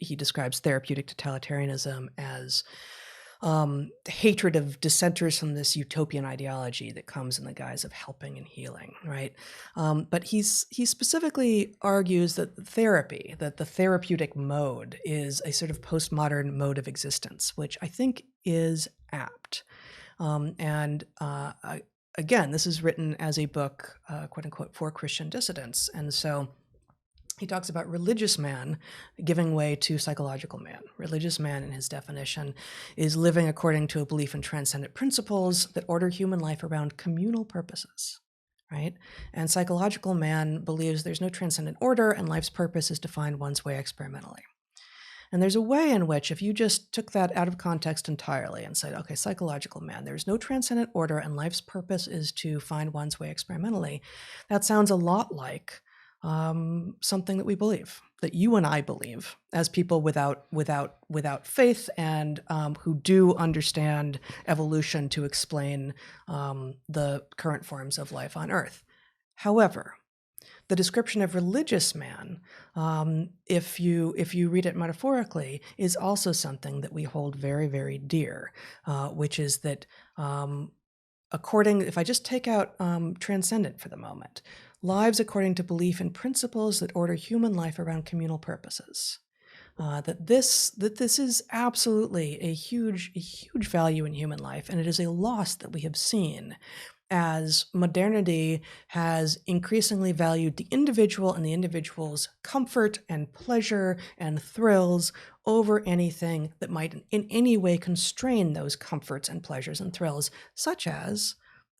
he describes therapeutic totalitarianism as hatred of dissenters from this utopian ideology that comes in the guise of helping and healing, right? But he specifically argues that therapy, that the therapeutic mode is a sort of postmodern mode of existence, which I think is apt. Again, this is written as a book, quote unquote, for Christian dissidents. And so he talks about religious man giving way to psychological man. Religious man, in his definition, is living according to a belief in transcendent principles that order human life around communal purposes, right? And psychological man believes there's no transcendent order and life's purpose is to find one's way experimentally. And there's a way in which, if you just took that out of context entirely and said, okay, psychological man, there's no transcendent order and life's purpose is to find one's way experimentally, that sounds a lot like something that we believe, that you and I believe, as people without faith and who do understand evolution to explain the current forms of life on Earth. However, the description of religious man, if you read it metaphorically, is also something that we hold very, very dear, which is that if I just take out transcendent for the moment, lives according to belief in principles that order human life around communal purposes. That this is absolutely a huge value in human life, and it is a loss that we have seen as modernity has increasingly valued the individual and the individual's comfort and pleasure and thrills over anything that might in any way constrain those comforts and pleasures and thrills, such as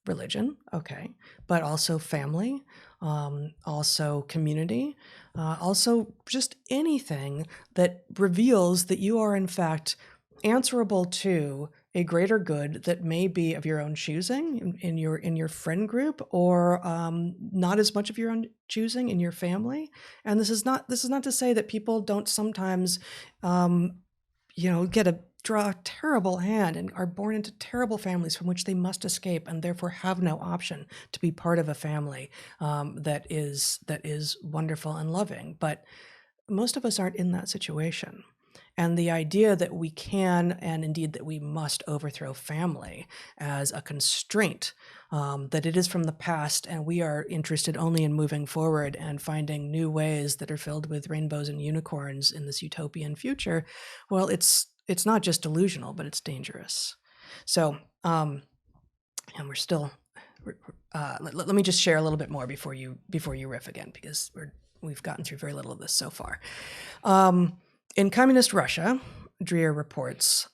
religion, okay, but also family, also community, also just anything that reveals that you are in fact answerable to a greater good that may be of your own choosing in your friend group, or not as much of your own choosing in your family. And this is not to say that people don't sometimes draw a terrible hand and are born into terrible families from which they must escape and therefore have no option to be part of a family that is wonderful and loving. But most of us aren't in that situation. And the idea that we can, and indeed that we must, overthrow family as a constraint, that it is from the past and we are interested only in moving forward and finding new ways that are filled with rainbows and unicorns in this utopian future, well, it's not just delusional, but it's dangerous. So, and we're still, let me just share a little bit more before you riff again, because we've gotten through very little of this so far. In communist Russia, Dreher reports,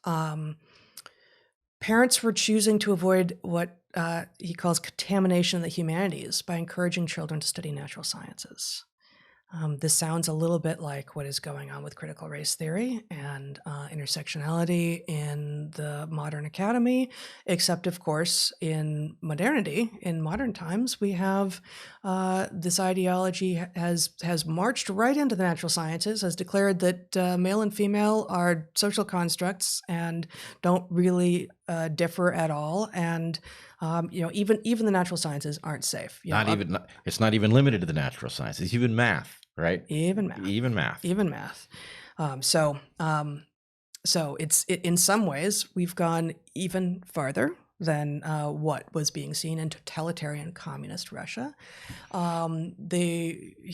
parents were choosing to avoid what he calls contamination of the humanities by encouraging children to study natural sciences. This sounds a little bit like what is going on with critical race theory and intersectionality in the modern academy, except, of course, in modernity, in modern times, we have this ideology has marched right into the natural sciences, has declared that male and female are social constructs and don't really differ at all, and even the natural sciences aren't safe. It's not even limited to the natural sciences. Even math, right? Even math. So it's in some ways we've gone even farther than what was being seen in totalitarian communist Russia. Dreher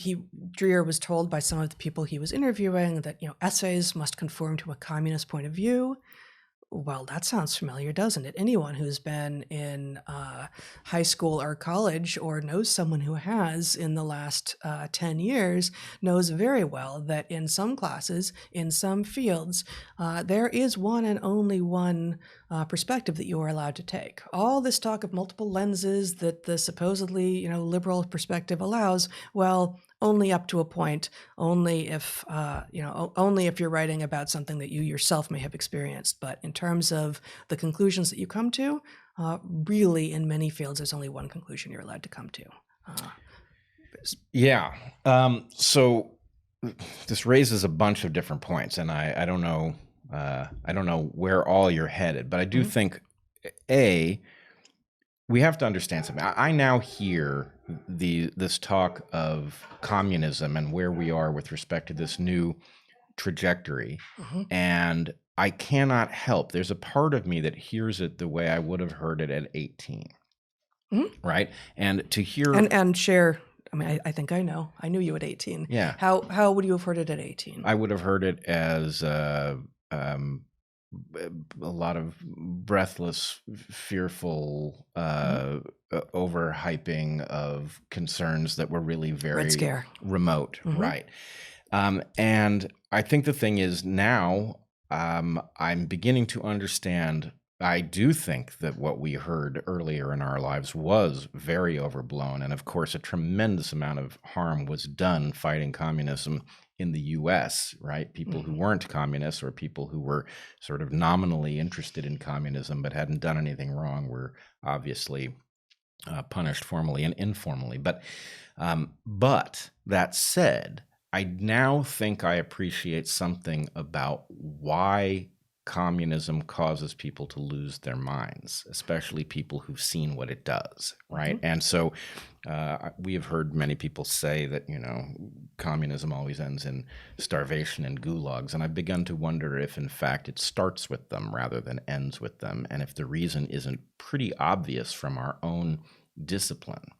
was told by some of the people he was interviewing that essays must conform to a communist point of view. Well, that sounds familiar, doesn't it? Anyone who's been in high school or college or knows someone who has in the last 10 years knows very well that in some classes, in some fields, there is one and only one perspective that you are allowed to take. All this talk of multiple lenses that the supposedly liberal perspective allows, well, only up to a point, only if you're writing about something that you yourself may have experienced. But in terms of the conclusions that you come to, really in many fields, there's only one conclusion you're allowed to come to. So this raises a bunch of different points, and I don't know where all you're headed, but I do think, we have to understand something. I now hear this talk of communism and where we are with respect to this new trajectory. And I cannot help. There's a part of me that hears it the way I would have heard it at 18. Right. And to hear and share. I mean, I think I know. I knew you at 18. Yeah. How would you have heard it at 18? I would have heard it as a lot of breathless, fearful, overhyping of concerns that were really very Red Scare. remote. Right. And I think the thing is now I'm beginning to understand. I do think that what we heard earlier in our lives was very overblown. And of course, a tremendous amount of harm was done fighting communism in the US, right? People who weren't communists or people who were sort of nominally interested in communism but hadn't done anything wrong were obviously punished formally and informally. But that said, I now think I appreciate something about why communism causes people to lose their minds, especially people who've seen what it does, right? And so we have heard many people say that, communism always ends in starvation and gulags, and I've begun to wonder if, in fact, it starts with them rather than ends with them, and if the reason isn't pretty obvious from our own discipline.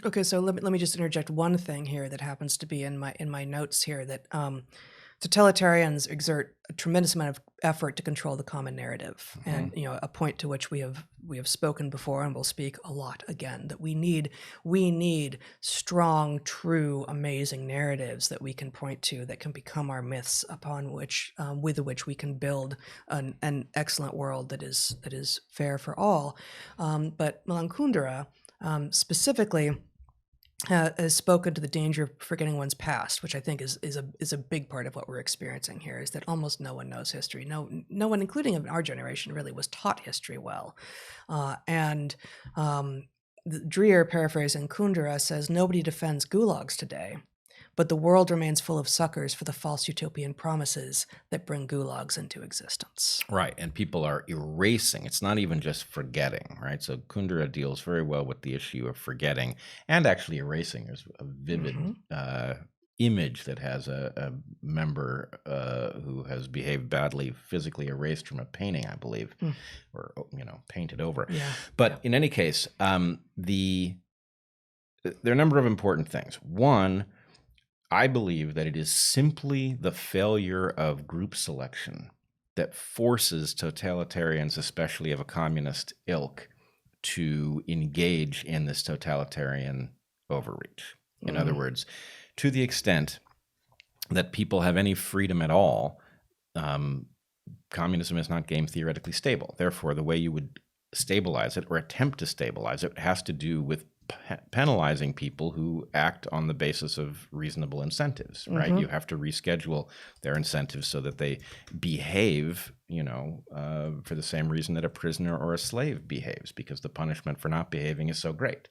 Okay, so let me just interject one thing here that happens to be in my notes here, that totalitarians exert a tremendous amount of effort to control the common narrative, and a point to which we have spoken before and will speak a lot again, that we need strong, true, amazing narratives that we can point to, that can become our myths, upon which with which we can build an excellent world that is fair for all. But Milan Kundera specifically has spoken to the danger of forgetting one's past, which I think is a big part of what we're experiencing here, is that almost no one knows history. No one, including in our generation, really was taught history well. Dreer, paraphrasing Kundera, says, "Nobody defends gulags today, but the world remains full of suckers for the false utopian promises that bring gulags into existence." Right, and people are erasing. It's not even just forgetting, right? So Kundera deals very well with the issue of forgetting and actually erasing. There's a vivid image that has a member who has behaved badly physically erased from a painting, I believe, or painted over. But in any case, there are a number of important things. One, I believe that it is simply the failure of group selection that forces totalitarians, especially of a communist ilk, to engage in this totalitarian overreach. In other words, to the extent that people have any freedom at all, communism is not game theoretically stable. Therefore, the way you would stabilize it or attempt to stabilize it has to do with penalizing people who act on the basis of reasonable incentives, right? You have to reschedule their incentives so that they behave, for the same reason that a prisoner or a slave behaves, because the punishment for not behaving is so great.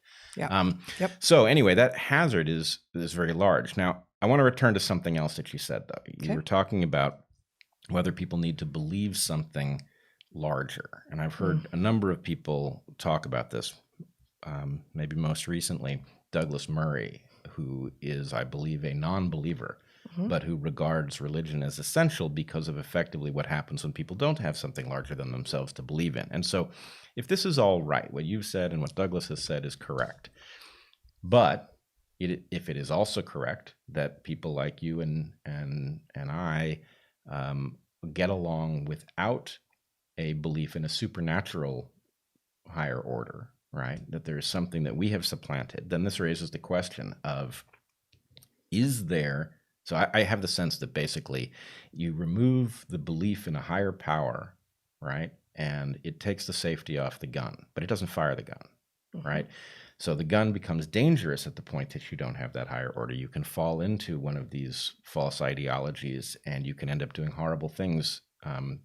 So anyway, that hazard is very large. Now, I want to return to something else that you said, though. You were talking about whether people need to believe something larger. And I've heard a number of people talk about this. Maybe most recently, Douglas Murray, who is, I believe, a non-believer, but who regards religion as essential because of effectively what happens when people don't have something larger than themselves to believe in. And so if this is all right, what you've said and what Douglas has said is correct. But if it is also correct that people like you and I get along without a belief in a supernatural higher order, right, that there is something that we have supplanted, then this raises the question of, is there, so I have the sense that basically you remove the belief in a higher power, right, and it takes the safety off the gun, but it doesn't fire the gun, right? So the gun becomes dangerous at the point that you don't have that higher order. You can fall into one of these false ideologies and you can end up doing horrible things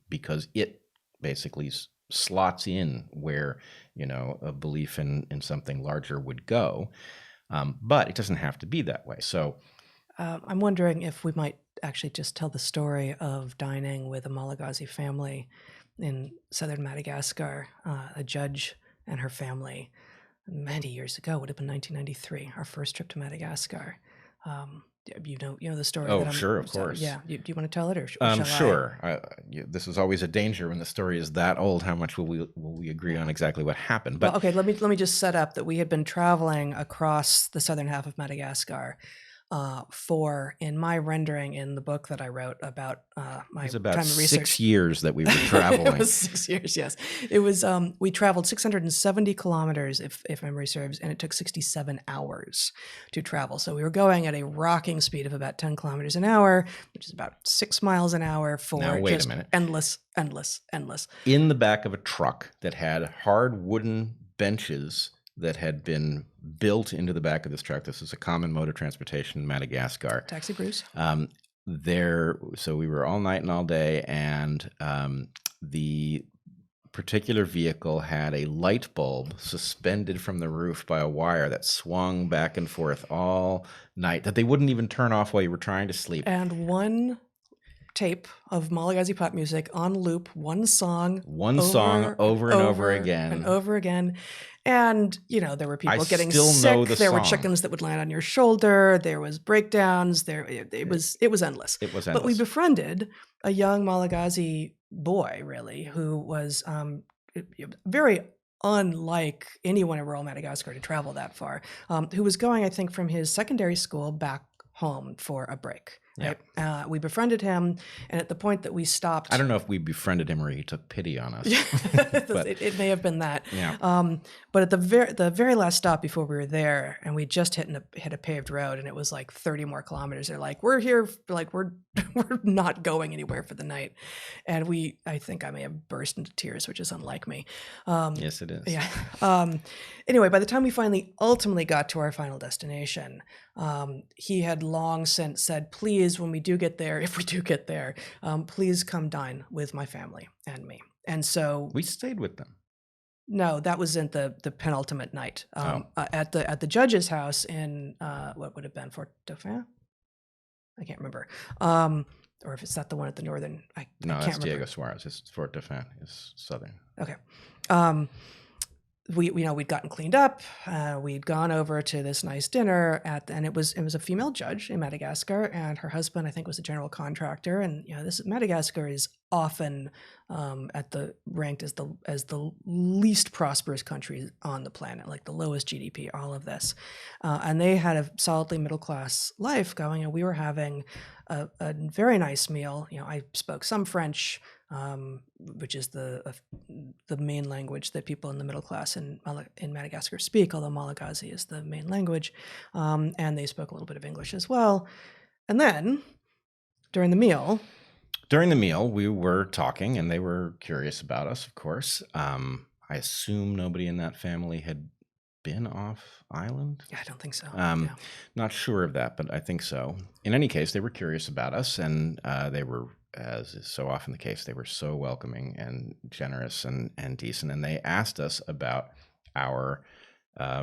because it basically slots in where a belief in something larger would go, but it doesn't have to be that way. So I'm wondering if we might actually just tell the story of dining with a Malagasy family in southern Madagascar, a judge and her family, many years ago, would have been 1993, our first trip to Madagascar. You know the story. Oh, that I'm, sure, of so, course. yeah. Do you want to tell it, or shall sure. This is always a danger when the story is that old. How much will we agree on exactly what happened? But well, okay. Let me just set up that we had been traveling across the southern half of Madagascar. In my rendering in the book that I wrote about my it was about time of research. 6 years that we were traveling. It was 6 years, yes. It was. We traveled 670 kilometers, if memory serves, and it took 67 hours to travel. So we were going at a rocking speed of about 10 kilometers an hour, which is about 6 miles an hour for Now, wait just a minute. endless. In the back of a truck that had hard wooden benches that had been built into the back of this truck. This is a common mode of transportation in Madagascar. Taxi Bruce. So we were all night and all day, and the particular vehicle had a light bulb suspended from the roof by a wire that swung back and forth all night that they wouldn't even turn off while you were trying to sleep. And one tape of Malagasy pop music on loop, one song over and over again. And, there were people getting sick. There were chickens that would land on your shoulder. There was breakdowns. It was endless. But we befriended a young Malagasy boy, really, who was very unlike anyone in rural Madagascar to travel that far, who was going, I think, from his secondary school back home for a break. Right? Yeah. We befriended him, and at the point that we stopped, I don't know if we befriended him or he took pity on us. But it may have been that. Yeah. But at the very last stop before we were there, and we just hit a paved road, and it was like 30 more kilometers. They're like, we're here, like we're not going anywhere for the night, and I think I may have burst into tears, which is unlike me. Yes, it is. Yeah. Anyway, by the time we ultimately got to our final destination, he had long since said, please, when we do get there, if we do get there, please come dine with my family and me. And so we stayed with them. No, that was in the penultimate night at the judge's house in what would have been Fort Dauphin. I can't remember, or if it's not the one at the northern. I can't remember. Diego Suarez. It's Fort Dauphin. It's southern. Okay. We'd gotten cleaned up. We'd gone over to this nice dinner and it was a female judge in Madagascar, and her husband, I think, was a general contractor. And Madagascar is often ranked as the least prosperous country on the planet, like the lowest GDP, all of this. And they had a solidly middle class life going, and we were having a very nice meal. I spoke some French, which is the main language that people in the middle class in Madagascar speak, although Malagasy is the main language, and they spoke a little bit of English as well. And then during the meal, we were talking, and they were curious about us, of course. I assume nobody in that family had been off island. Yeah, I don't think so. Not sure of that, but I think so. In any case, they were curious about us, and they were, as is so often the case, they were so welcoming and generous and decent, and they asked us about our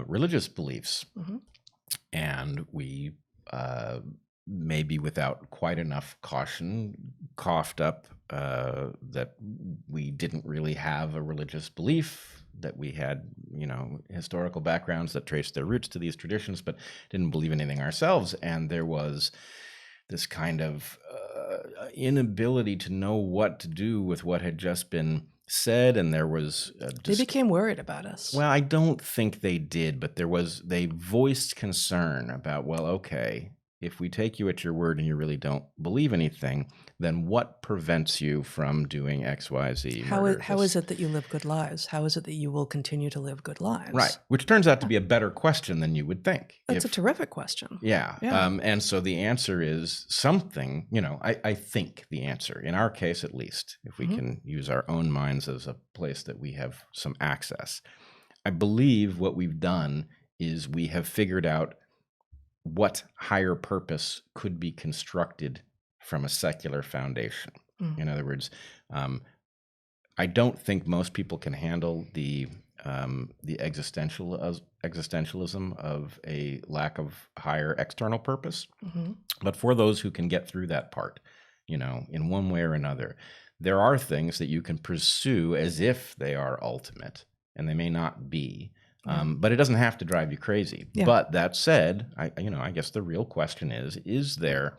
religious beliefs. Mm-hmm. And we, maybe without quite enough caution, coughed up that we didn't really have a religious belief, that we had, historical backgrounds that traced their roots to these traditions, but didn't believe anything ourselves. And there was this kind of inability to know what to do with what had just been said, and there was they became worried about us. Well, I don't think they did, but they voiced concern about, well, okay, if we take you at your word and you really don't believe anything, then what prevents you from doing X, Y, Z? How is it that you live good lives? How is it that you will continue to live good lives? Right, which turns out to be a better question than you would think. That's a terrific question. Yeah. And so the answer is something, I think the answer, in our case at least, if we can use our own minds as a place that we have some access, I believe what we've done is we have figured out what higher purpose could be constructed from a secular foundation. Mm. In other words, I don't think most people can handle the existentialism of a lack of higher external purpose. Mm-hmm. But for those who can get through that part, in one way or another, there are things that you can pursue as if they are ultimate, and they may not be. But it doesn't have to drive you crazy. Yeah. But that said, I guess the real question is there?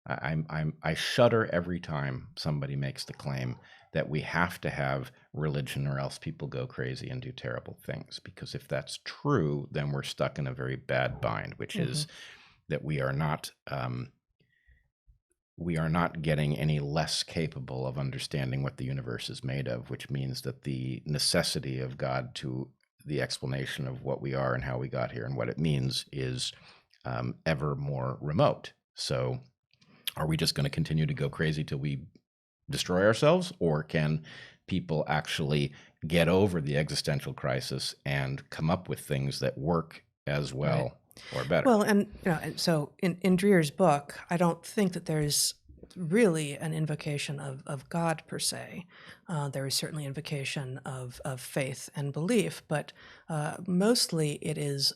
I shudder every time somebody makes the claim that we have to have religion or else people go crazy and do terrible things. Because if that's true, then we're stuck in a very bad bind, which is that we are not getting any less capable of understanding what the universe is made of, which means that the necessity of God to the explanation of what we are and how we got here and what it means is ever more remote. So are we just going to continue to go crazy till we destroy ourselves, or can people actually get over the existential crisis and come up with things that work as well or better? Well, and so in Dreer's book, I don't think that there's really an invocation of God per se. There is certainly invocation of faith and belief, but mostly it is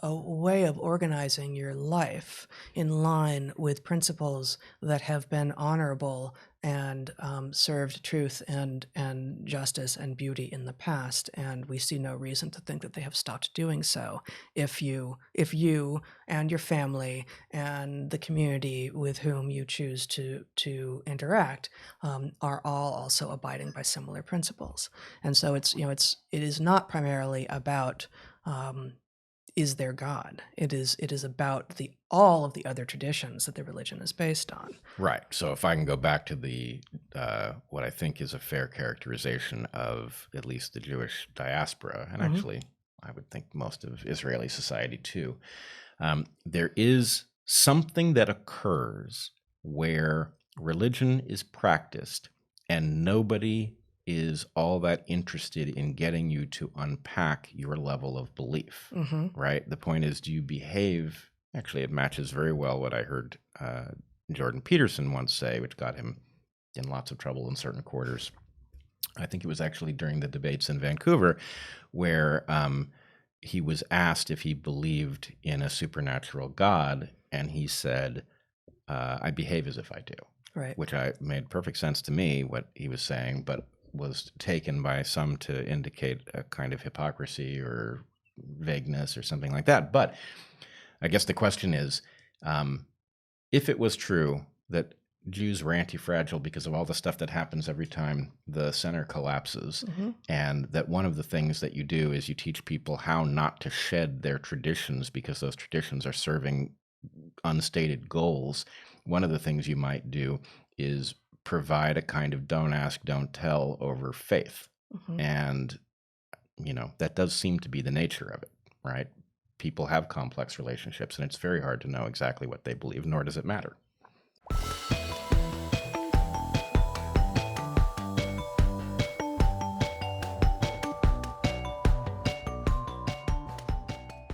a way of organizing your life in line with principles that have been honorable and served truth and justice and beauty in the past, and we see no reason to think that they have stopped doing so if you and your family and the community with whom you choose to interact are all also abiding by similar principles. And so it is not primarily about is there God? It is about all of the other traditions that the religion is based on. Right. So if I can go back to the what I think is a fair characterization of at least the Jewish diaspora, and actually I would think most of Israeli society too, there is something that occurs where religion is practiced and nobody is all that interested in getting you to unpack your level of belief, right? The point is, do you behave? Actually, it matches very well what I heard Jordan Peterson once say, which got him in lots of trouble in certain quarters. I think it was actually during the debates in Vancouver, where he was asked if he believed in a supernatural God, and he said, I behave as if I do. Right. Which made perfect sense to me, what he was saying, but was taken by some to indicate a kind of hypocrisy or vagueness or something like that. But I guess the question is, if it was true that Jews were anti-fragile because of all the stuff that happens every time the center collapses, and that one of the things that you do is you teach people how not to shed their traditions because those traditions are serving unstated goals, one of the things you might do is provide a kind of don't ask, don't tell over faith. And, that does seem to be the nature of it, right? People have complex relationships, and it's very hard to know exactly what they believe, nor does it matter.